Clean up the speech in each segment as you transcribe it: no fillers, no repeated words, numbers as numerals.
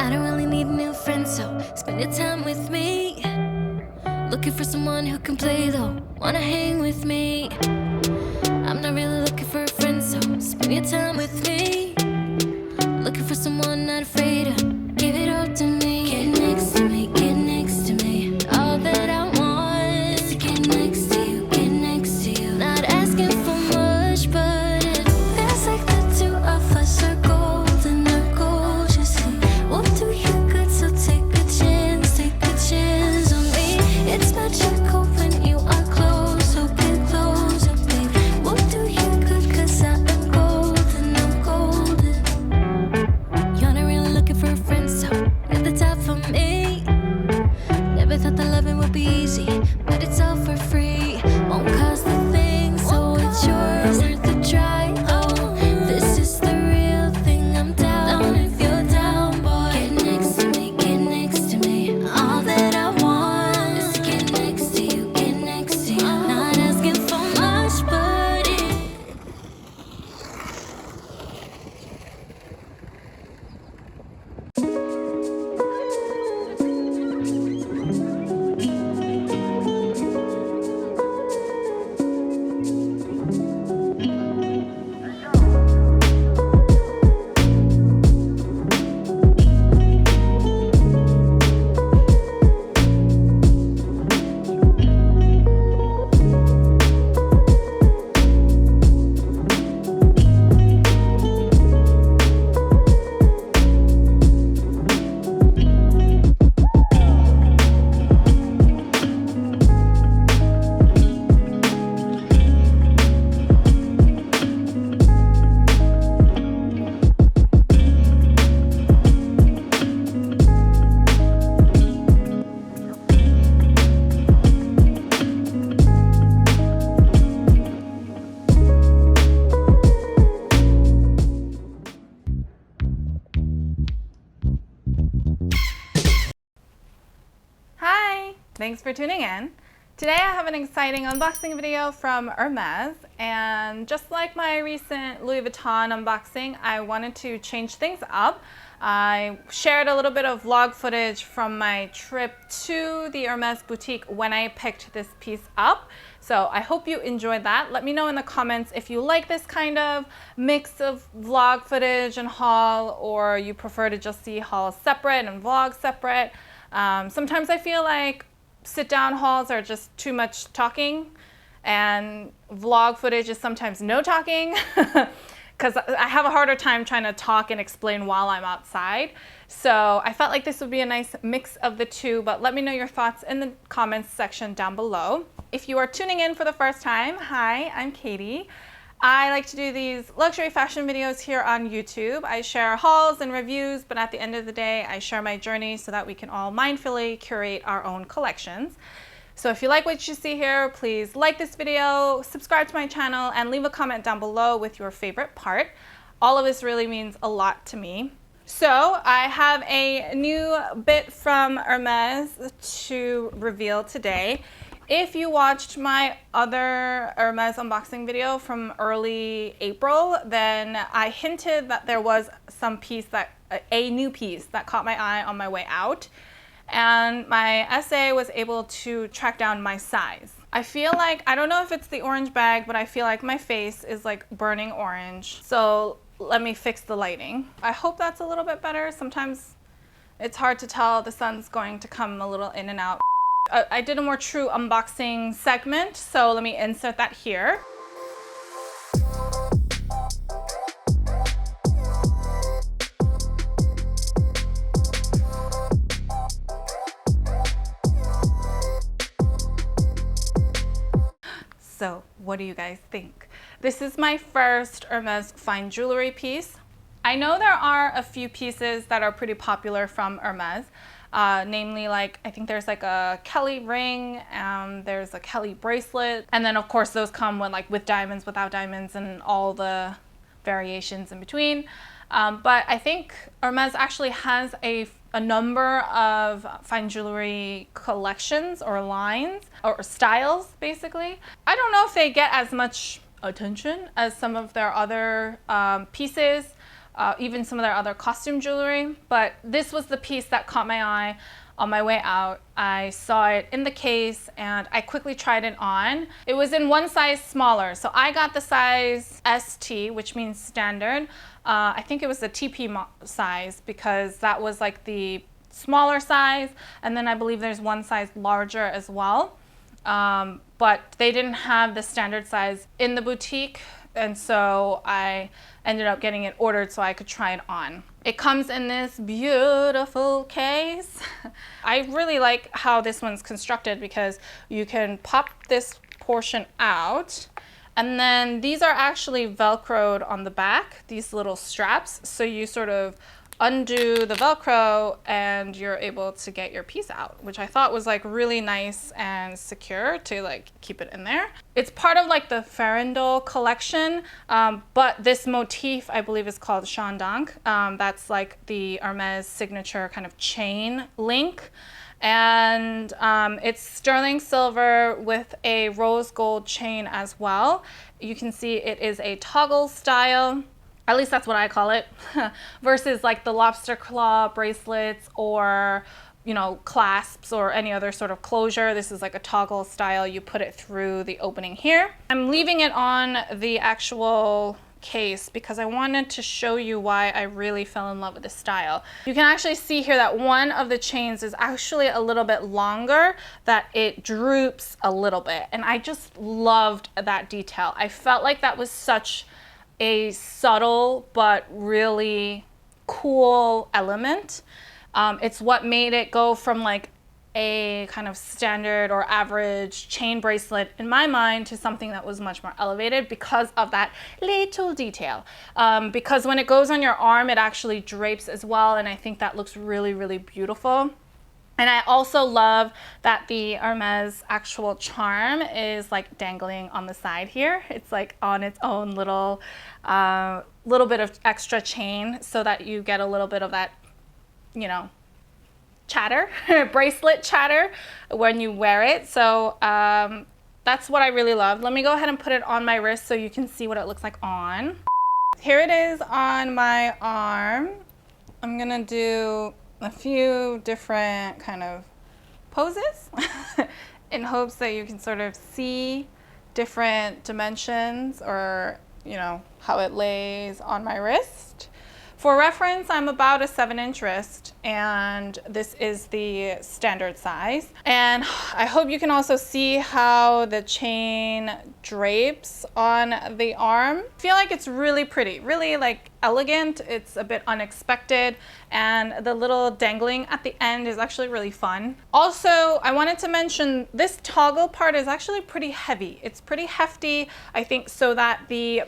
I don't really need a new friend, so spend your time with me. Looking for someone who can play though, wanna hang with me. I'm not really looking for a friend, so spend your time with me. Looking for someone not afraid to give it all to me. Get next to me, get next to me. All that I want is to get next to you, get next to you. Not asking for much, but it feels like the two of us are golden, are gold. You see, we'll do you good, so take a chance on me. It's magical when you are close, so get closer, babe. We'll do you good, cause I am golden, I'm golden. You're not really looking for a friend, so at the top for me. Never thought that loving would be easy, but it's all for free. Won't cost a thing, so it's yours, worth the try. Oh, this is the real thing, I'm down if you're down, boy. Get next to me, get next to me. All that I want is to get next to you, get next to you. Not asking for much, but it. Hi, thanks for tuning in. Today I have an exciting unboxing video from Hermes, and just like my recent Louis Vuitton unboxing, I wanted to change things up. I shared a little bit of vlog footage from my trip to the Hermes boutique when I picked this piece up. So I hope you enjoyed that. Let me know in the comments if you like this kind of mix of vlog footage and haul, or you prefer to just see hauls separate and vlogs separate. Sometimes I feel like sit-down hauls are just too much talking, and vlog footage is sometimes no talking because I have a harder time trying to talk and explain while I'm outside. So I felt like this would be a nice mix of the two, but let me know your thoughts in the comments section down below. If you are tuning in for the first time, hi, I'm Katie. I like to do these luxury fashion videos here on YouTube. I share hauls and reviews, but at the end of the day, I share my journey so that we can all mindfully curate our own collections. So if you like what you see here, please like this video, subscribe to my channel, and leave a comment down below with your favorite part. All of this really means a lot to me. So I have a new bit from Hermes to reveal today. If you watched my other Hermes unboxing video from early April, then I hinted that there was some piece that, a new piece that caught my eye on my way out. And my SA was able to track down my size. I feel like, I don't know if it's the orange bag, but I feel like my face is like burning orange. So let me fix the lighting. I hope that's a little bit better. Sometimes it's hard to tell, the sun's going to come a little in and out. I did a more true unboxing segment, so let me insert that here. So what do you guys think? This is my first Hermes fine jewelry piece. I know there are a few pieces that are pretty popular from Hermes. Namely, like, I think there's like a Kelly ring, there's a Kelly bracelet, and then of course those come with diamonds, without diamonds, and all the variations in between. But I think Hermes actually has a number of fine jewelry collections or lines or styles, basically. I don't know if they get as much attention as some of their other pieces. even some of their other costume jewelry. But this was the piece that caught my eye on my way out. I saw it in the case and I quickly tried it on. It was in one size smaller. So I got the size ST, which means standard. I think it was the TP size because that was like the smaller size. And then I believe there's one size larger as well. But they didn't have the standard size in the boutique. And so I ended up getting it ordered so I could try it on. It comes in this beautiful case. I really like how this one's constructed because you can pop this portion out, and then these are actually Velcroed on the back, these little straps. So you sort of undo the Velcro and you're able to get your piece out, which I thought was like really nice and secure to like keep it in there. It's part of like the Farandole collection, but this motif I believe is called Chandang. That's like the Hermes signature kind of chain link. And it's sterling silver with a rose gold chain as well. You can see it is a toggle style. At least that's what I call it, versus like the lobster claw bracelets or, you know, clasps or any other sort of closure. This is like a toggle style. You put it through the opening here. I'm leaving it on the actual case because I wanted to show you why I really fell in love with this style. You can actually see here that one of the chains is actually a little bit longer, that it droops a little bit. And I just loved that detail. I felt like that was such a subtle but really cool element. It's what made it go from like a kind of standard or average chain bracelet in my mind to something that was much more elevated because of that little detail. Because when it goes on your arm, it actually drapes as well, and I think that looks really, really beautiful. And I also love that the Hermes actual charm is like dangling on the side here. It's like on its own little bit of extra chain so that you get a little bit of that, you know, chatter, bracelet chatter when you wear it. So that's what I really love. Let me go ahead and put it on my wrist so you can see what it looks like on. Here it is on my arm. I'm gonna do a few different kind of poses in hopes that you can sort of see different dimensions or, you know, how it lays on my wrist. For reference, I'm about a 7-inch wrist, and this is the standard size. And I hope you can also see how the chain drapes on the arm. I feel like it's really pretty, really like elegant. It's a bit unexpected, and the little dangling at the end is actually really fun. Also, I wanted to mention this toggle part is actually pretty heavy. It's pretty hefty, I think, so that the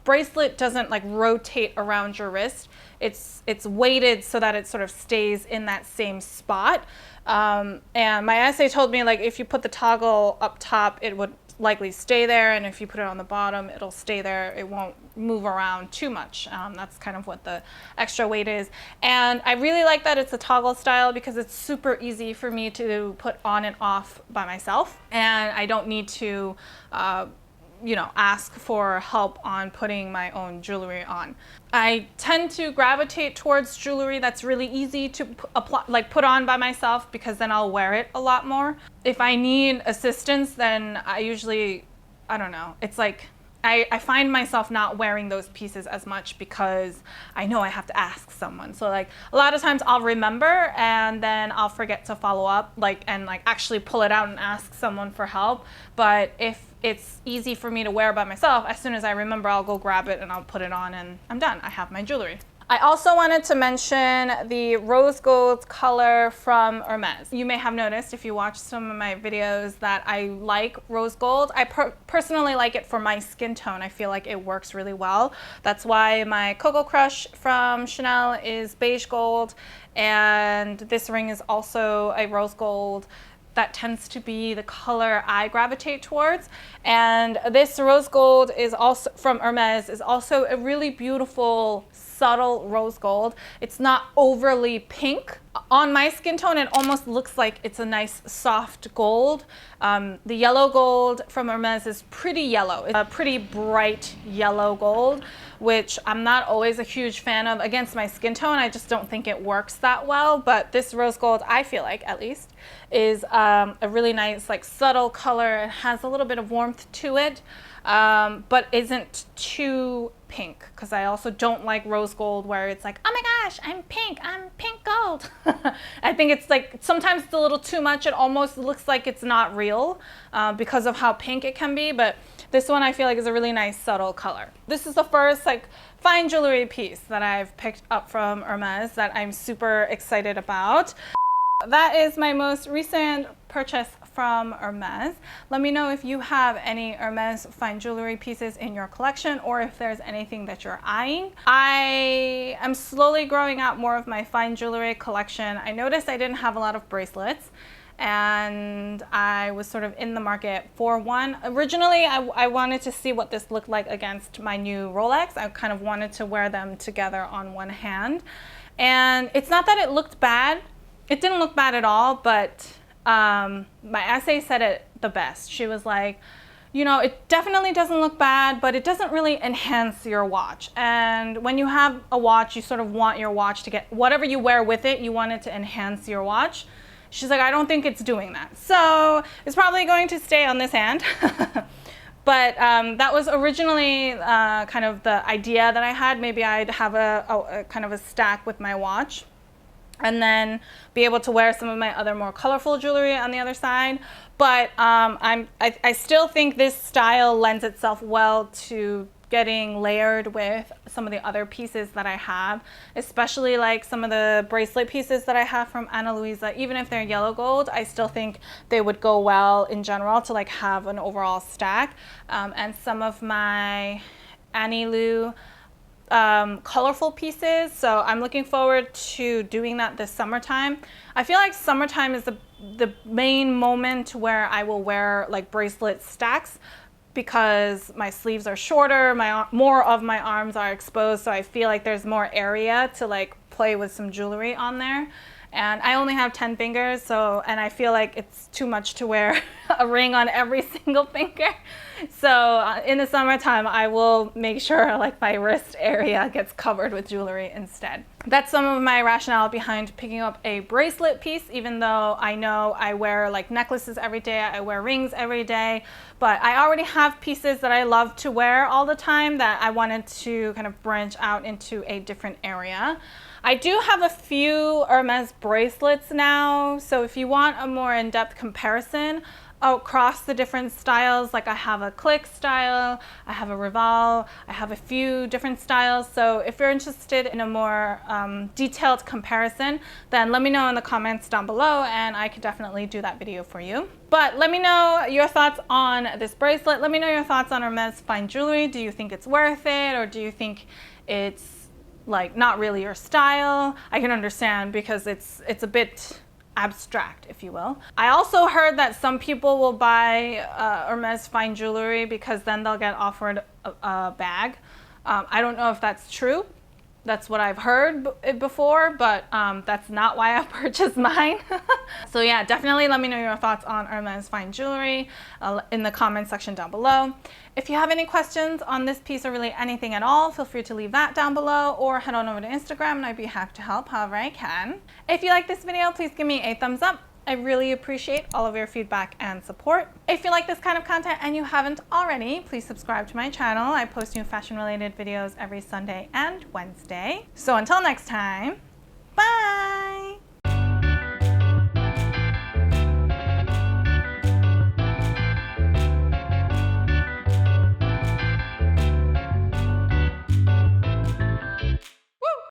bracelet doesn't like rotate around your wrist. It's weighted so that it sort of stays in that same spot. And my essay told me like if you put the toggle up top, it would likely stay there, and if you put it on the bottom, it'll stay there. It won't move around too much. That's kind of what the extra weight is. And I really like that it's a toggle style because it's super easy for me to put on and off by myself, and I don't need to you know, ask for help on putting my own jewelry on. I tend to gravitate towards jewelry that's really easy to apply, like put on by myself, because then I'll wear it a lot more. If I need assistance, then I usually, I don't know, it's like I find myself not wearing those pieces as much because I know I have to ask someone. So like a lot of times I'll remember and then I'll forget to follow up and actually pull it out and ask someone for help. But if it's easy for me to wear by myself, as soon as I remember, I'll go grab it and I'll put it on and I'm done. I have my jewelry. I also wanted to mention the rose gold color from Hermes. You may have noticed if you watch some of my videos that I like rose gold. I personally like it for my skin tone. I feel like it works really well. That's why my Coco Crush from Chanel is beige gold, and this ring is also a rose gold. That tends to be the color I gravitate towards. And this rose gold is also from Hermes, is also a really beautiful subtle rose gold. It's not overly pink. On my skin tone, it almost looks like it's a nice soft gold. The yellow gold from Hermes is pretty yellow. It's a pretty bright yellow gold, which I'm not always a huge fan of against my skin tone. I just don't think it works that well. But this rose gold, I feel like at least, is a really nice, like, subtle color. It has a little bit of warmth to it, but isn't too pink, because I also don't like rose gold where it's like, oh my gosh, I'm pink gold. I think it's like, sometimes it's a little too much. It almost looks like it's not real because of how pink it can be, but this one I feel like is a really nice subtle color. This is the first like fine jewelry piece that I've picked up from Hermes that I'm super excited about. That is my most recent purchase from Hermes. Let me know if you have any Hermes fine jewelry pieces in your collection, or if there's anything that you're eyeing. I am slowly growing out more of my fine jewelry collection. I noticed I didn't have a lot of bracelets, and I was sort of in the market for one. Originally, I wanted to see what this looked like against my new Rolex. I kind of wanted to wear them together on one hand. And it's not that it looked bad. It didn't look bad at all, but my essay said it the best. She was like, you know, it definitely doesn't look bad, but it doesn't really enhance your watch. And when you have a watch, you sort of want your watch to get, whatever you wear with it, you want it to enhance your watch. She's like, I don't think it's doing that. So it's probably going to stay on this hand. But that was originally kind of the idea that I had. Maybe I'd have a kind of a stack with my watch, and then be able to wear some of my other more colorful jewelry on the other side. But I still think this style lends itself well to getting layered with some of the other pieces that I have, especially like some of the bracelet pieces that I have from Ana Luisa. Even if they're yellow gold, I still think they would go well in general to like have an overall stack. And some of my Annie Lou colorful pieces, so I'm looking forward to doing that this summertime. I feel like summertime is the main moment where I will wear like bracelet stacks, because my sleeves are shorter, more of my arms are exposed, so I feel like there's more area to like play with some jewelry on there. And I only have 10 fingers, so, and I feel like it's too much to wear a ring on every single finger. So in the summertime, I will make sure like my wrist area gets covered with jewelry instead. That's some of my rationale behind picking up a bracelet piece, even though I know I wear like necklaces every day, I wear rings every day, but I already have pieces that I love to wear all the time that I wanted to kind of branch out into a different area. I do have a few Hermes bracelets now, so if you want a more in-depth comparison across the different styles, like I have a click style, I have a revolve, I have a few different styles. So if you're interested in a more detailed comparison, then let me know in the comments down below and I could definitely do that video for you. But let me know your thoughts on this bracelet. Let me know your thoughts on Hermes fine jewelry. Do you think it's worth it, or do you think it's like not really your style? I can understand, because it's a bit abstract, if you will. I also heard that some people will buy Hermes fine jewelry because then they'll get offered a bag. I don't know if that's true. That's what I've heard before, but that's not why I purchased mine. So yeah, definitely let me know your thoughts on Hermes fine jewelry in the comment section down below. If you have any questions on this piece or really anything at all, feel free to leave that down below, or head on over to Instagram and I'd be happy to help however I can. If you like this video, please give me a thumbs up. I really appreciate all of your feedback and support. If you like this kind of content and you haven't already, please subscribe to my channel. I post new fashion related videos every Sunday and Wednesday. So until next time,